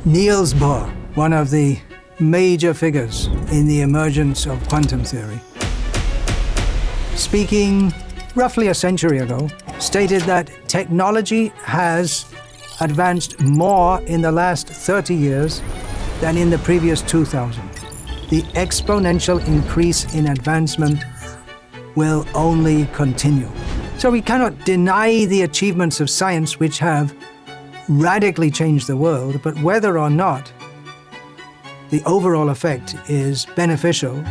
Niels Bohr, one of the major figures in the emergence of quantum theory, speaking roughly a century ago, stated that technology has advanced more in the last 30 years than in the previous 2,000. The exponential increase in advancement will only continue. So we cannot deny the achievements of science which have radically changed the world, but whether or not the overall effect is beneficial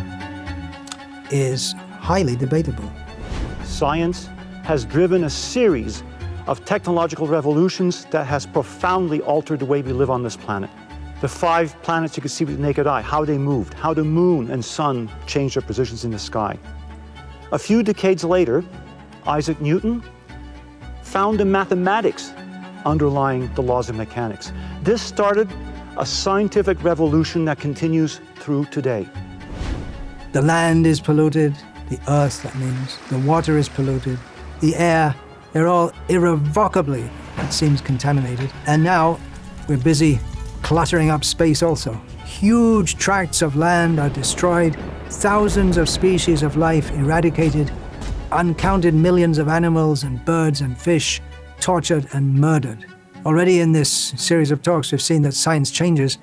is highly debatable. Science has driven a series of technological revolutions that has profoundly altered the way we live on this planet. The 5 planets you can see with the naked eye, how they moved, how the moon and sun changed their positions in the sky. A few decades later, Isaac Newton found the mathematics underlying the laws of mechanics. This started a scientific revolution that continues through today. The land is polluted, the earth, that means, the water is polluted, the air, they're all irrevocably, it seems, contaminated. And now we're busy cluttering up space also. Huge tracts of land are destroyed, thousands of species of life eradicated, uncounted millions of animals and birds and fish tortured and murdered. Already in this series of talks, we've seen that science changes.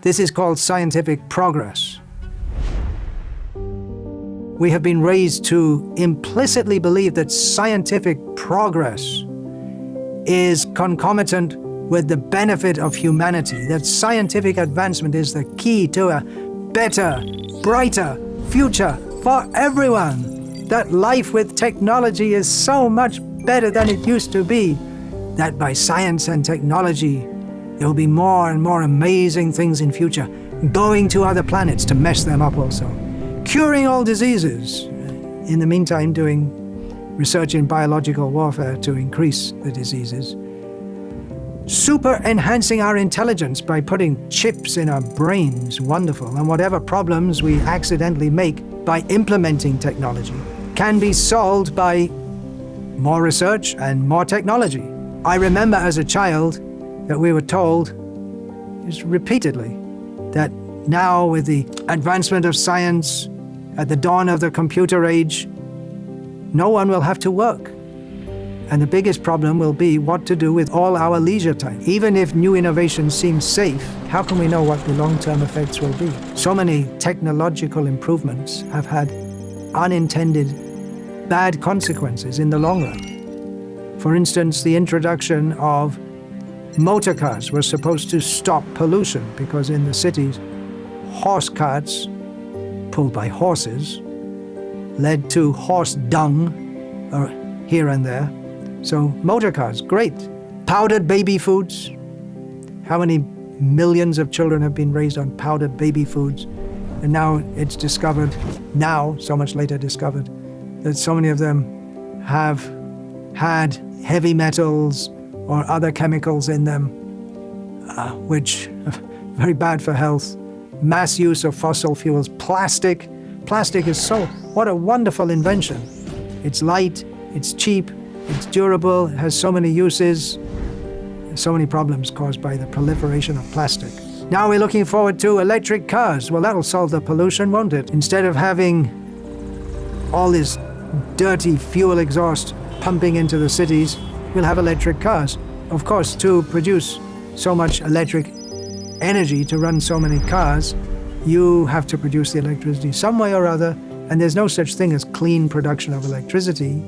This is called scientific progress. We have been raised to implicitly believe that scientific progress is concomitant with the benefit of humanity, that scientific advancement is the key to a better, brighter future for everyone, that life with technology is so much better than it used to be, that by science and technology there will be more and more amazing things in future, going to other planets to mess them up also, curing all diseases, in the meantime doing research in biological warfare to increase the diseases, super enhancing our intelligence by putting chips in our brains, wonderful, and whatever problems we accidentally make by implementing technology can be solved by more research and more technology. I remember as a child that we were told, just repeatedly, that now with the advancement of science, at the dawn of the computer age, no one will have to work. And the biggest problem will be what to do with all our leisure time. Even if new innovations seem safe, how can we know what the long-term effects will be? So many technological improvements have had unintended bad consequences in the long run. For instance, the introduction of motor cars was supposed to stop pollution because in the cities, horse carts pulled by horses led to horse dung here and there. So motor cars, great. Powdered baby foods. How many millions of children have been raised on powdered baby foods? And now it's discovered, so much later discovered, that so many of them have had heavy metals or other chemicals in them, which are very bad for health. Mass use of fossil fuels. Plastic. Plastic is what a wonderful invention. It's light, it's cheap, it's durable, it has so many uses, so many problems caused by the proliferation of plastic. Now we're looking forward to electric cars. Well, that'll solve the pollution, won't it? Instead of having all this dirty fuel exhaust pumping into the cities, we'll have electric cars. Of course, to produce so much electric energy to run so many cars, you have to produce the electricity some way or other, and there's no such thing as clean production of electricity.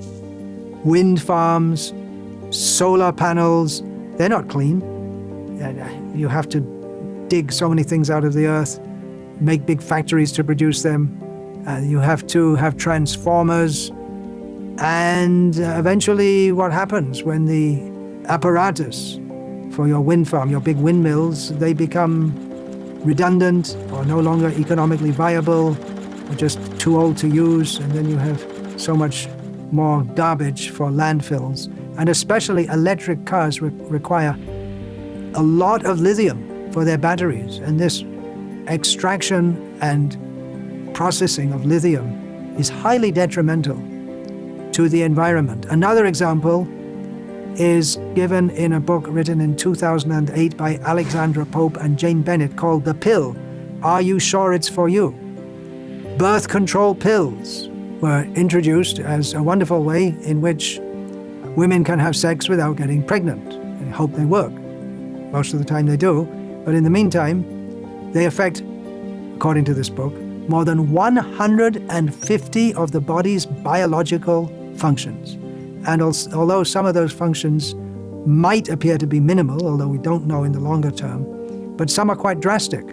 Wind farms, solar panels, they're not clean. You have to dig so many things out of the earth, make big factories to produce them. You have to have transformers. And eventually what happens when the apparatus for your wind farm, your big windmills, they become redundant or no longer economically viable or just too old to use, and then you have so much more garbage for landfills. And especially electric cars require a lot of lithium for their batteries, and this extraction and processing of lithium is highly detrimental to the environment. Another example, is given in a book written in 2008 by Alexandra Pope and Jane Bennett called The Pill. Are you sure it's for you? Birth control pills were introduced as a wonderful way in which women can have sex without getting pregnant. I hope they work. Most of the time they do. But in the meantime, they affect, according to this book, more than 150 of the body's biological functions. And although some of those functions might appear to be minimal, although we don't know in the longer term, but some are quite drastic.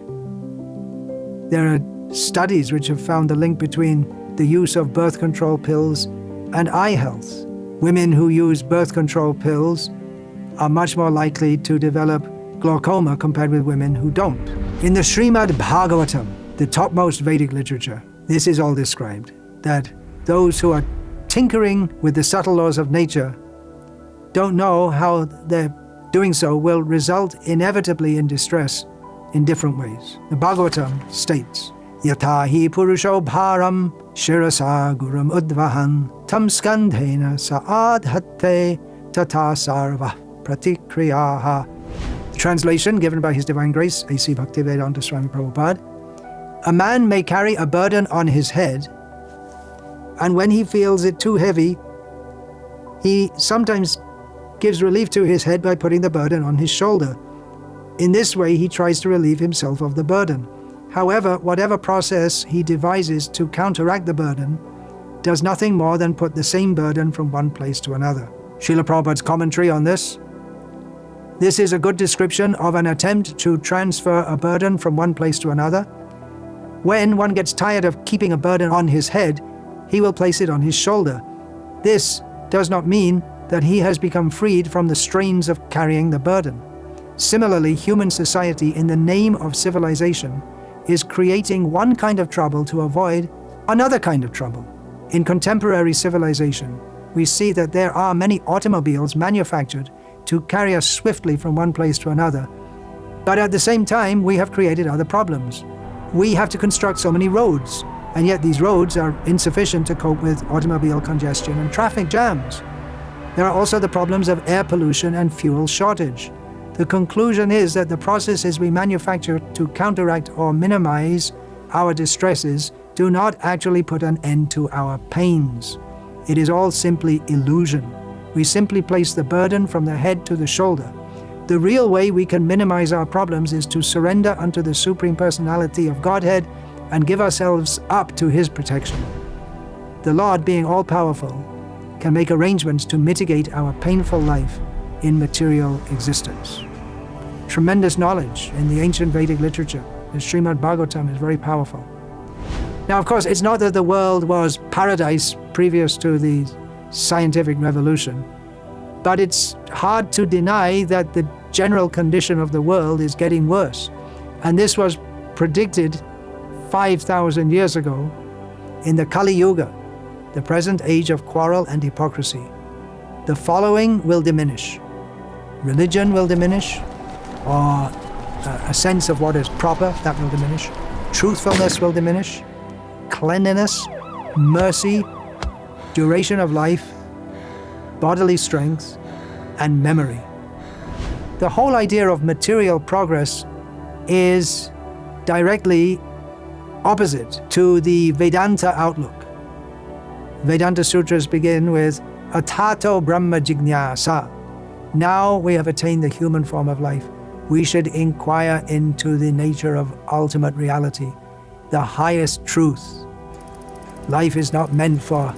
There are studies which have found the link between the use of birth control pills and eye health. Women who use birth control pills are much more likely to develop glaucoma compared with women who don't. In the Srimad Bhagavatam, the topmost Vedic literature, this is all described, that those who are tinkering with the subtle laws of nature don't know how their doing so will result inevitably in distress in different ways. The Bhagavatam states, Yatha hi purusho bharam shirasa guram udvahan tam skandhena sa'adhatte tata sarva pratikriyaha. Translation given by His Divine Grace A.C. Bhaktivedanta Swami Prabhupada. A man may carry a burden on his head, and when he feels it too heavy, he sometimes gives relief to his head by putting the burden on his shoulder. In this way, he tries to relieve himself of the burden. However, whatever process he devises to counteract the burden does nothing more than put the same burden from one place to another. Srila Prabhupada's commentary on this. This is a good description of an attempt to transfer a burden from one place to another. When one gets tired of keeping a burden on his head, he will place it on his shoulder. This does not mean that he has become freed from the strains of carrying the burden. Similarly, human society, in the name of civilization, is creating one kind of trouble to avoid another kind of trouble. In contemporary civilization, we see that there are many automobiles manufactured to carry us swiftly from one place to another. But at the same time, we have created other problems. We have to construct so many roads, and yet these roads are insufficient to cope with automobile congestion and traffic jams. There are also the problems of air pollution and fuel shortage. The conclusion is that the processes we manufacture to counteract or minimize our distresses do not actually put an end to our pains. It is all simply illusion. We simply place the burden from the head to the shoulder. The real way we can minimize our problems is to surrender unto the Supreme Personality of Godhead and give ourselves up to His protection. The Lord, being all-powerful, can make arrangements to mitigate our painful life in material existence. Tremendous knowledge in the ancient Vedic literature. The Srimad Bhagavatam is very powerful. Now, of course, it's not that the world was paradise previous to the scientific revolution, but it's hard to deny that the general condition of the world is getting worse. And this was predicted 5,000 years ago in the Kali Yuga, the present age of quarrel and hypocrisy. The following will diminish. Religion will diminish, or a sense of what is proper, that will diminish. Truthfulness will diminish. Cleanliness, mercy, duration of life, bodily strength, and memory. The whole idea of material progress is directly opposite to the Vedanta outlook. Vedanta sutras begin with Atato Brahma Jignasa. Now we have attained the human form of life. We should inquire into the nature of ultimate reality, the highest truth. Life is not meant for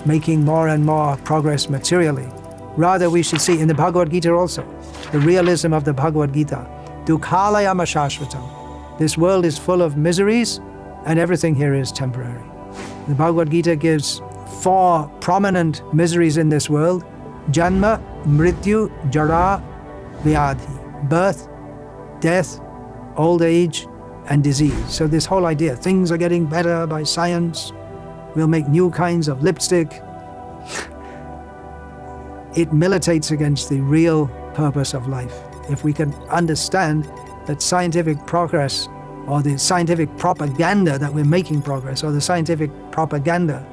making more and more progress materially. Rather, we should see in the Bhagavad Gita also, the realism of the Bhagavad Gita. Dukhalayama Shashvatam. This world is full of miseries, and everything here is temporary. The Bhagavad Gita gives 4 prominent miseries in this world: Janma, Mrityu, Jara, Vyadhi. Birth, death, old age, and disease. So this whole idea, things are getting better by science, we'll make new kinds of lipstick. It militates against the real purpose of life. If we can understand that scientific progress, or the scientific propaganda that we're making progress, or the scientific propaganda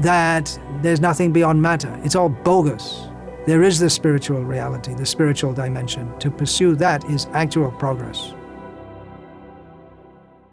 that there's nothing beyond matter, it's all bogus. There is the spiritual reality, the spiritual dimension. To pursue that is actual progress.